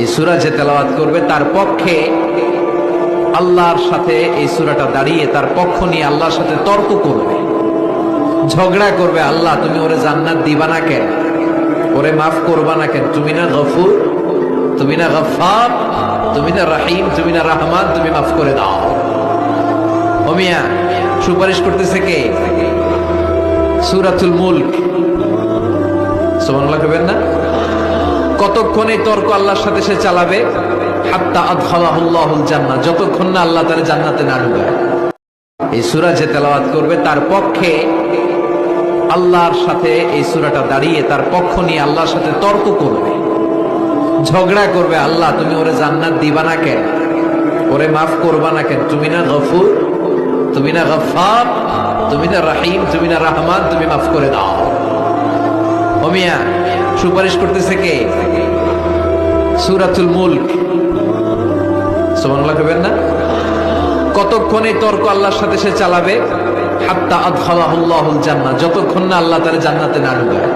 এই সূরা যে তেলাওয়াত করবে তার পক্ষে আল্লাহর সাথে এই সূরাটা দাঁড়িয়ে তার পক্ষ নিয়ে আল্লাহর সাথে তর্ক করবে, ঝগড়া করবে। আল্লাহ তুমি ওরে জান্নাত দিবা না কেন, ওরে মাফ করবা না কেন? তুমি না গফুর, তুমি না গফফার, তুমি না রহিম, তুমি না রহমান, তুমি মাফ করে দাও। ও মিয়া, সুপারিশ করতেছে কে? সূরাতুল মুলক। সুবহানাল্লাহ কইবেন না? কতক্ষণ এই তর্ক আল্লাহর সাথে সে চালাবে? হাত্তা আদখালাহুল্লাহুল জান্নাহ, যতক্ষণ না আল্লাহ তারে জান্নাতে না ঢুকায়। এই সূরা যে তেলাওয়াত করবে তার পক্ষে আল্লাহর সাথে এই সূরাটা দাঁড়িয়ে তার পক্ষ নিয়ে আল্লাহর সাথে তর্ক করবে, ঝগড়া করবে। আল্লাহ তুমি ওরে জান্নাত দিবা না কেন, ওরে মাফ করবা না কেন? তুমি না গফুর, তুমি না গফফার, তুমি না রহিম, তুমি না রহমান, তুমি মাফ করে দাও। ও মিয়া, সুপারিশ করতেছে কে? সূরাতুল মুলক। সুবহানাল্লাহ কইবেন না? কতক্ষণ এই তর্ক আল্লাহর সাথে সে চালাবে? হাত্তা আদখালাহুল্লাহুল জান্নাহ, যতক্ষণ না আল্লাহ তারে জান্নাতে না ঢুকায়।